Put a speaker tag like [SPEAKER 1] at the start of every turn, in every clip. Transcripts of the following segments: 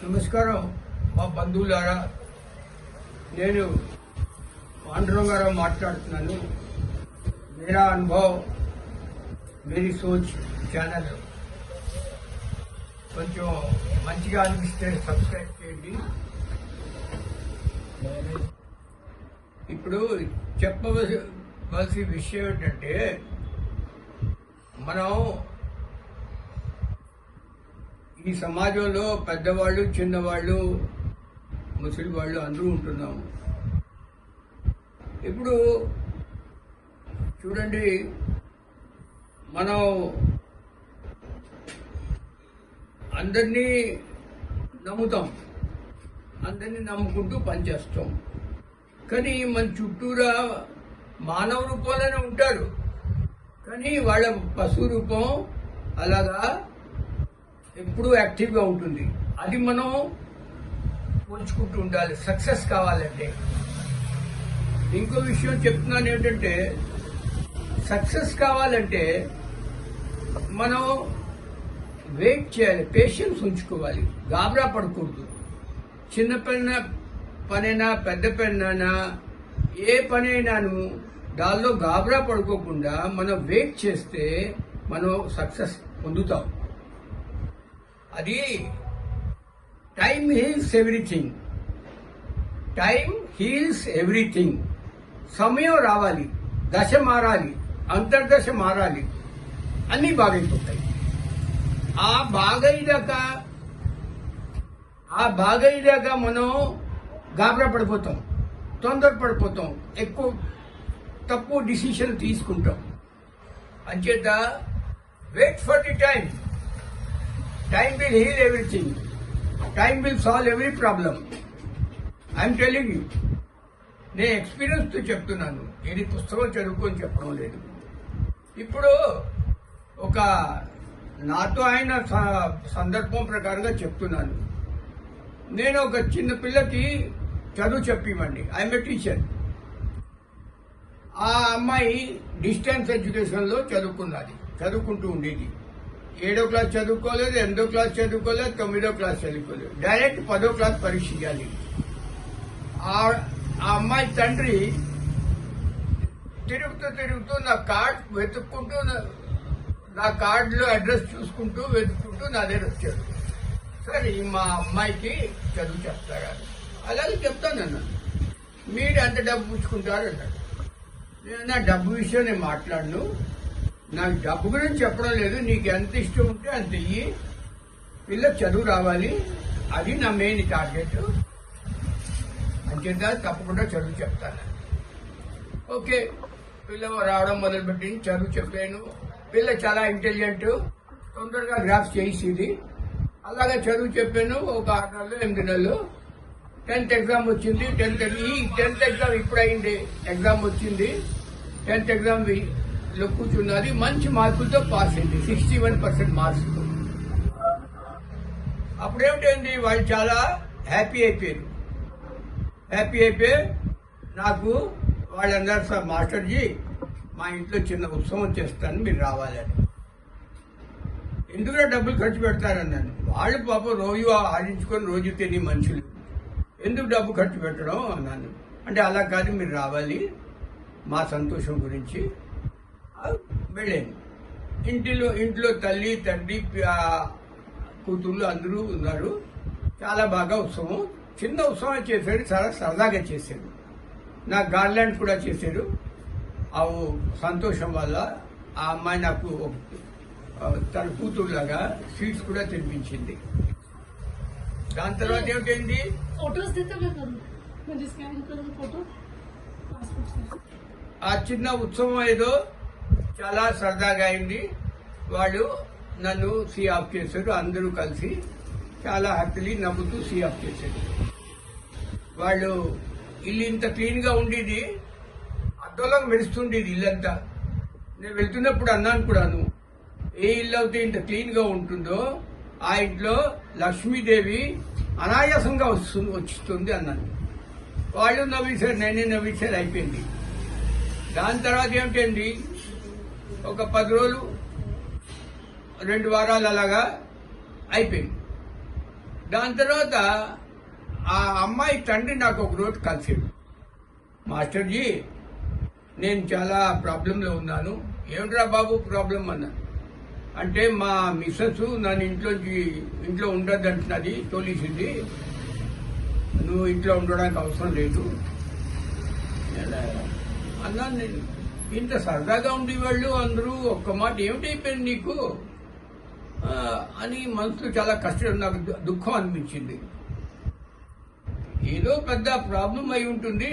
[SPEAKER 1] నమస్కారం మా బంధువులారా, నేను పాండురంగారావు మాట్లాడుతున్నాను. మేరా అనుభవ్ మేరీ సోచ్ ఛానల్ కొంచెం మంచిగా అనిపిస్తే సబ్స్క్రైబ్ చేయండి. ఇప్పుడు చెప్పవలసిన విషయం ఏంటంటే, మనం ఈ సమాజంలో పెద్దవాళ్ళు, చిన్నవాళ్ళు, ముసలి వాళ్ళు అందరూ ఉంటున్నాము. ఇప్పుడు చూడండి, మనం అందరినీ నమ్ముతాం, అందరినీ నమ్ముకుంటూ పనిచేస్తాం. కానీ మన చుట్టూరా మానవ రూపంలోనే ఉంటారు, కానీ వాళ్ళ పశు రూపం అలాగా ఎప్పుడూ యాక్టివ్గా ఉంటుంది. అది మనం పోల్చుకుంటూ ఉండాలి సక్సెస్ కావాలంటే. ఇంకో విషయం చెప్తున్నాను ఏంటంటే, సక్సెస్ కావాలంటే మనం వెయిట్ చేయాలి, పేషెన్స్ ఉంచుకోవాలి, గాబరా పడకూడదు. చిన్న పనైనా పెద్ద పనైనా ఏ పనైనాను దానిలో గాబరా పడుకోకుండా మనం వెయిట్ చేస్తే మనం సక్సెస్ పొందుతాం. అది time heels everything, time heels everything. సమయం రావాలి, దశ మారాలి, అంతర్దశ మారాలి, అన్నీ బాగైపోతాయి. ఆ బాగైదాకా మనం గాబరా పడిపోతాం, తొందర పడిపోతాం, ఎక్కువ తప్పు డిసిషన్ తీసుకుంటాం. అంచేత wait for the time. Time will heal everything. Time will solve every problem. I'm telling you. నేను ఎక్స్పీరియన్స్తో చెప్తున్నాను, ఇది పుస్తకం చదువుకొని చెప్పడం లేదు. ఇప్పుడు ఒక నాతో అయిన సందర్భం ప్రకారంగా చెప్తున్నాను. నేను ఒక చిన్న పిల్లకి చదువు చెప్పివ్వండి. I'm a teacher. ఆ అమ్మాయి డిస్టెన్స్ ఎడ్యుకేషన్లో చదువుకుంటూ ఉండేది. 7వ క్లాస్ చదువుకోలేదు, 8వ క్లాస్ చదువుకోలేదు, 9వ క్లాస్ చదువుకోలేదు. డైరెక్ట్ 10వ క్లాస్ పరీక్ష ఇవ్వాలి. ఆ అమ్మాయి తండ్రి తిరుగుతూ నా కార్డ్ వెతుక్కుంటూ, నా కార్డులో అడ్రస్ చూసుకుంటూ వెతుక్కుంటూ నా దగ్గర వచ్చాడు. సరే, మా అమ్మాయికి చదువు చెప్తారా? అలాగే చెప్తానన్నాను. మీరు ఎంత డబ్బు పుచ్చుకుంటారు అన్నాడు. నేను నా డబ్బు విషయం నేను మాట్లాడను, నాకు డబ్బు గురించి చెప్పడం లేదు, నీకు ఎంత ఇష్టం ఉంటే అంత ఇయ్యి, పిల్లకి చదువు రావాలి, అది నా మెయిన్ టార్గెట్. అంచేత తప్పకుండా చదువు చెప్తాను. ఓకే, పిల్ల రావడం మొదలుపెట్టి చదువు చెప్పాను. పిల్ల చాలా ఇంటెలిజెంట్, తొందరగా గ్రాఫ్స్ చేసేది. అలాగే చదువు చెప్పాను. ఒక 6 నెలలు 8 నెలలు 10th ఎగ్జామ్ వచ్చింది. 10th ఎగ్జామ్ ఇప్పుడు అయింది. ఎగ్జామ్ వచ్చింది, 10th ఎగ్జామ్ లో కూర్చున్నది. మంచి మార్కులతో పాస్ అయింది, 61% మార్క్స్తో. అప్పుడేమిటైంది, వాళ్ళు చాలా హ్యాపీ అయిపోయి నాకు వాళ్ళందరూ, సార్ మాస్టర్జీ మా ఇంట్లో చిన్న ఉత్సవం చేస్తాను, మీరు రావాలని. ఎందుకు డబ్బులు ఖర్చు పెడతారన్నాను. వాళ్ళు పాపం రోజు ఆడించుకొని రోజు తిని మనుషులు, ఎందుకు డబ్బు ఖర్చు పెట్టడం అన్నాను. అంటే అలా కాదు, మీరు రావాలి, మా సంతోషం గురించి. వెళ్ళాను. ఇంట్లో తల్లి, తండ్రి, కూతుళ్ళు అందరూ ఉన్నారు. చాలా బాగా ఉత్సవం, చిన్న ఉత్సవం చేశాడు, చాలా సరదాగా చేశాడు. నా గార్లాండ్ కూడా చేశాడు. ఆ సంతోషం వల్ల ఆ అమ్మాయి నాకు తన కూతురులాగా స్వీట్స్ కూడా తినిపించింది. దాని తర్వాత ఏమిటైంది, ఆ చిన్న ఉత్సవం ఏదో చాలా సరదాగా అయింది. వాళ్ళు నన్ను సీ ఆఫ్ చేశారు. అందరూ కలిసి చాలా హ్యాపీలీ నవ్వుతూ సీ ఆఫ్ చేశారు. వాళ్ళు ఇల్లు ఇంత క్లీన్గా ఉండేది, అద్దంలో మెరుస్తుండేది ఇల్లంతా. నేను వెళ్తున్నప్పుడు అన్నాను కూడాను, ఏ ఇల్లు అయితే ఇంత క్లీన్గా ఉంటుందో ఆ ఇంట్లో లక్ష్మీదేవి అనాయాసంగా వస్తుంది అన్నాను. వాళ్ళు నవ్వేశారు, నేనే నవ్వేశారు, అయిపోయింది. దాని తర్వాత ఏమిటండి, ఒక 10 రోజులు 2 వారాలు అలాగా అయిపోయింది. దాని తర్వాత ఆ అమ్మాయి తండ్రి నాకు ఒక రోజు కలిసాడు. మాస్టర్జీ, నేను చాలా ప్రాబ్లంలో ఉన్నాను. ఏమిట్రా బాబు ప్రాబ్లం అన్నాను. అంటే మా మిస్సెస్ నన్ను ఇంట్లో ఉండొద్దంటున్నది, తోలేసింది. నువ్వు ఇంట్లో ఉండడానికి అవసరం లేదు అన్నాను. నేను ఇంత సరదాగా ఉండేవాళ్ళు అందరూ ఒక్క మాట ఏమిటైపోయింది నీకు అని మనసులో చాలా కష్టం, నాకు దుఃఖం అనిపించింది. ఏదో పెద్ద ప్రాబ్లం అయి ఉంటుంది,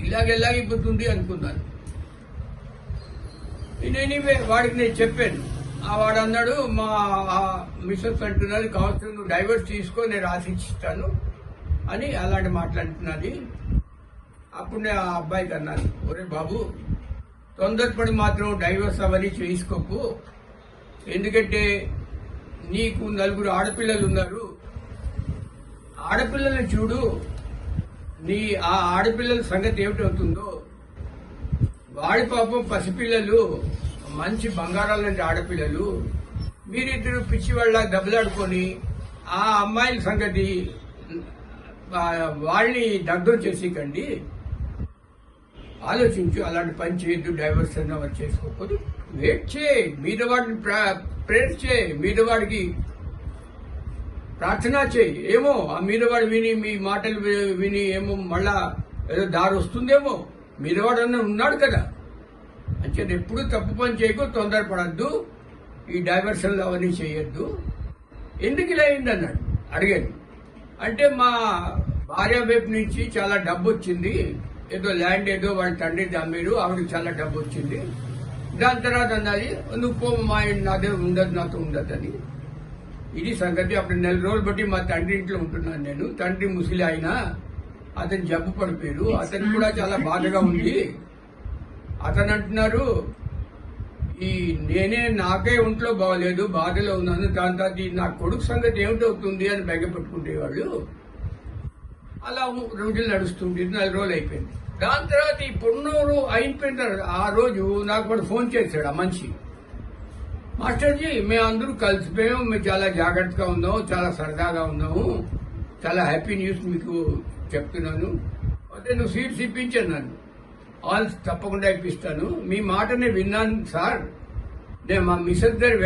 [SPEAKER 1] ఇలాగెలాగిపోతుంది అనుకున్నాను. ఎనీవే వాడికి నేను చెప్పాను. వాడు అన్నాడు, మా మిస్సెస్ అంటున్నది కావచ్చు నువ్వు డైవర్స్ తీసుకో, నేను రాసిస్తాను అని అలాంటి మాట్లాడుతున్నది. అప్పుడు నేను ఆ అబ్బాయికి అన్నాను, ఒరే బాబు, తొందరపడి మాత్రం డైవర్స్ అవన్నీ చేసుకోకు. ఎందుకంటే నీకు 4 ఆడపిల్లలు ఉన్నారు. ఆడపిల్లల్ని చూడు, ఆ ఆడపిల్లల సంగతి ఏమిటవుతుందో. వాడి పాపం పసిపిల్లలు, మంచి బంగారాల లాంటి ఆడపిల్లలు. మీరిద్దరు పిచ్చివాళ్ళ దెబ్బలాడుకొని ఆ అమ్మాయిల సంగతి వాళ్ళని దగ్ధం చేసేకండి. ఆలోచించు, అలాంటి పని చేయొద్దు, డైవర్స్ అన్న వాళ్ళు చేసుకోకపోతే వెయిట్ చేయి, మీద వాడిని ప్రేయర్ చేయి, మీద వాడికి ప్రార్థన చేయి. ఏమో ఆ మీద వాడు విని మీ మాటలు విని ఏమో మళ్ళా ఏదో దారి వస్తుందేమో. మీదవాడు అన్న ఉన్నాడు కదా. అంటే ఎప్పుడు తప్పు పని చేయకు, తొందరపడద్దు, ఈ డైవర్షన్లు అవన్నీ చేయొద్దు. ఎందుకు ఇలా అయింది అన్నాడు, అడిగాను. అంటే మా భార్య వైపు నుంచి చాలా డబ్బు వచ్చింది, ఏదో ల్యాండ్ ఏదో వాళ్ళ తండ్రి అమ్మారు, ఆవిడకి చాలా డబ్బు వచ్చింది. దాని తర్వాత అన్నది, నువ్వు పో, మా నాదే ఉండదు, నాతో ఉండదని. ఇది సంగతి. అప్పుడు 4 రోజులు బట్టి మా తండ్రి ఇంట్లో ఉంటున్నాను నేను. తండ్రి ముసలి ఆయన, అతను జబ్బు పడిపోయారు. అతను కూడా చాలా బాధగా ఉంది. అతను అంటున్నారు, నాకే ఒంట్లో బాగలేదు, బాధలో ఉన్నాను, దాని తర్వాత నా కొడుకు సంగతి ఏమిటవుతుంది అని బెగ్గపెట్టుకుంటేవాళ్ళు. అలా రోజులు నడుస్తుంటే 4 రోజులు అయిపోయింది. దాని తర్వాత ఈ పొన్నూరు అయిపోయిన తర్వాత ఆ రోజు నాకు కూడా ఫోన్ చేశాడు ఆ మనిషి. మాస్టర్జీ, మేము అందరూ కలిసిపోయాము, మేము చాలా జాగ్రత్తగా ఉన్నాము, చాలా సరదాగా ఉన్నాము, చాలా హ్యాపీ న్యూస్ మీకు చెప్తున్నాను. అయితే నువ్వు సీట్స్ ఇప్పించాను, నన్ను ఆల్స్ తప్పకుండా ఇప్పిస్తాను. మీ మాటనే విన్నాను సార్. నేను మా మిస్సెస్ దగ్గర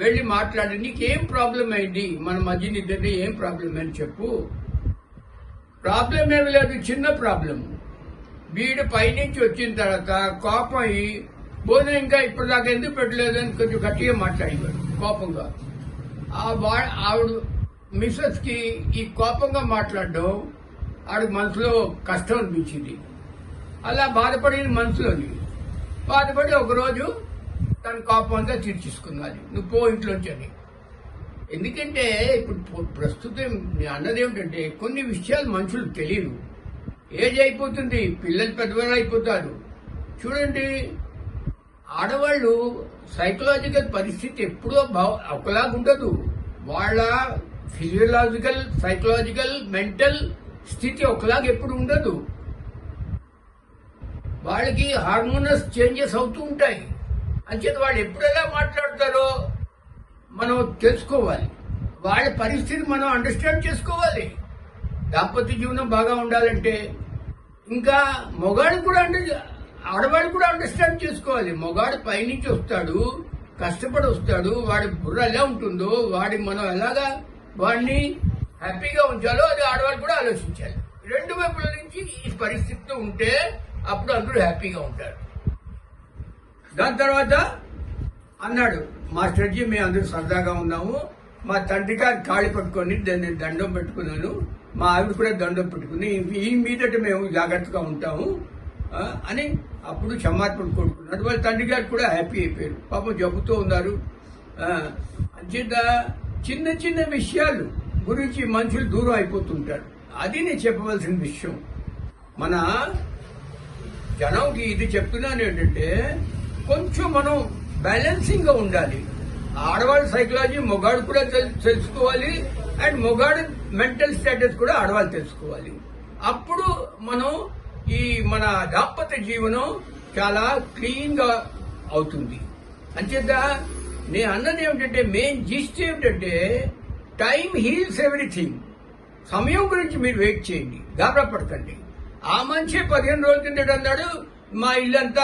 [SPEAKER 1] వెళ్ళి మాట్లాడి, నీకేం ప్రాబ్లం అయింది, మన మధ్య ఇద్దరిని ఏం ప్రాబ్లం అని చెప్పు. ప్రాబ్లం ఏమి లేదు, చిన్న ప్రాబ్లం. వీడు పైనుంచి వచ్చిన తర్వాత కోపం అయ్యి భోజనం ఇంకా ఇప్పటిదాకా ఎందుకు పెట్టలేదు అని కొంచెం గట్టిగా మాట్లాడేవాడు కోపంగా. ఆవిడ మిస్సెస్ కి ఈ కోపంగా మాట్లాడడం ఆవిడకి మనసులో కష్టం అనిపించింది. అలా బాధపడిన మనసులోని బాధపడి ఒకరోజు తన కోపం అంతా తీర్చేసుకున్నది, నువ్వు పో ఇంట్లోంచి అని. ఎందుకంటే ఇప్పుడు ప్రస్తుతం నేను అన్నది ఏమిటంటే, కొన్ని విషయాలు మనుషులు తెలియదు. ఏజ్ అయిపోతుంది, పిల్లలు పెద్దవాళ్ళు అయిపోతారు. చూడండి, ఆడవాళ్ళు సైకలాజికల్ పరిస్థితి ఎప్పుడూ ఒకలాగా ఉండదు. వాళ్ళ ఫిజియలాజికల్, సైకలాజికల్, మెంటల్ స్థితి ఒకలాగా ఎప్పుడు ఉండదు. వాళ్ళకి హార్మోనస్ చేంజెస్ అవుతూ ఉంటాయి. అంచేత వాళ్ళు ఎప్పుడు ఎలా మాట్లాడతారో మనం తెలుసుకోవాలి. వాళ్ళ పరిస్థితి మనం అండర్స్టాండ్ చేసుకోవాలి. దాంపత్య జీవనం బాగా ఉండాలంటే ఇంకా మొగాడు కూడా ఆడవాడు కూడా అండర్స్టాండ్ చేసుకోవాలి. మొగాడు పైనుంచి వస్తాడు, కష్టపడి వస్తాడు, వాడి బుర్ర ఎలా ఉంటుందో, మనం ఎలాగా వాడిని హ్యాపీగా ఉంచాలో అది ఆడవాళ్ళు కూడా ఆలోచించాలి. 2 వైపుల నుంచి ఈ పరిస్థితితో ఉంటే అప్పుడు అందరూ హ్యాపీగా ఉంటారు. దాని తర్వాత అన్నాడు, మాస్టర్జీ, మేము అందరూ సరదాగా ఉన్నాము, మా తండ్రి గారి కాళ్ళు పట్టుకొని దాన్ని దండం పెట్టుకున్నాను, మా ఆవిడ కూడా దండం పెట్టుకుని ఈ మీదట మేము జాగ్రత్తగా ఉంటాము అని అప్పుడు క్షమార్పణ కొడుకున్నాడు. వాళ్ళ తండ్రి గారు కూడా హ్యాపీ అయిపోయారు. పాపం జబ్బుతూ ఉన్నారు. అంచేత చిన్న చిన్న విషయాలు గురించి మనుషులు దూరం అయిపోతుంటారు. అది నేను చెప్పవలసిన విషయం. మన జనంకి ఇది చెప్తున్నాను ఏంటంటే, కొంచెం మనం బ్యాలెన్సింగ్ గా ఉండాలి. ఆడవాళ్ళ సైకాలజీ మొగాడు కూడా తెలుసుకోవాలి, అండ్ మొగాడు మెంటల్ స్టేటస్ కూడా ఆడవాళ్ళు తెలుసుకోవాలి. అప్పుడు మనం మన దాంపత్య జీవనం చాలా క్లీన్ గా అవుతుంది. అంచేత నేను అన్నది ఏమిటంటే, మెయిన్ జిస్ట్ ఏమిటంటే, టైం హీల్స్ ఎవ్రీథింగ్. సమయం గురించి మీరు వెయిట్ చేయండి, గాబరా పడకండి. ఆ మనిషి 15 రోజుల కిందట అన్నాడు మా ఇల్లంతా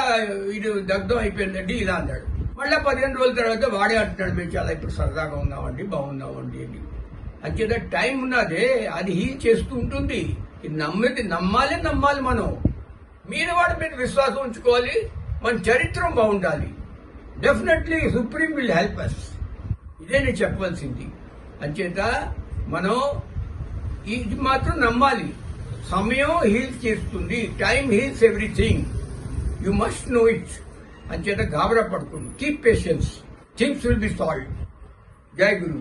[SPEAKER 1] ఇది దగ్ధం అయిపోయిందండి ఇలా అన్నాడు. మళ్ళీ 15 రోజుల తర్వాత వాడే అంటున్నాడు మేము చాలా ఇప్పుడు సరదాగా ఉన్నామండి బాగున్నామండి అని. అంచేత టైం ఉన్నదే అది హీల్ చేస్తూ ఉంటుంది. నమ్మాలి మనం. మీద వాడి మీద విశ్వాసం ఉంచుకోవాలి. మన చరిత్రం బాగుండాలి. Definitely supreme will help us. ఇదే నేను చెప్పవలసింది. అంచేత మనం ఇది మాత్రం నమ్మాలి. సమయం హీల్ చేస్తుంది. Time heels everything. You must know it. అంచేత గాబరా పడుతుంది. Keep patience. Things will be solved. జై గురు.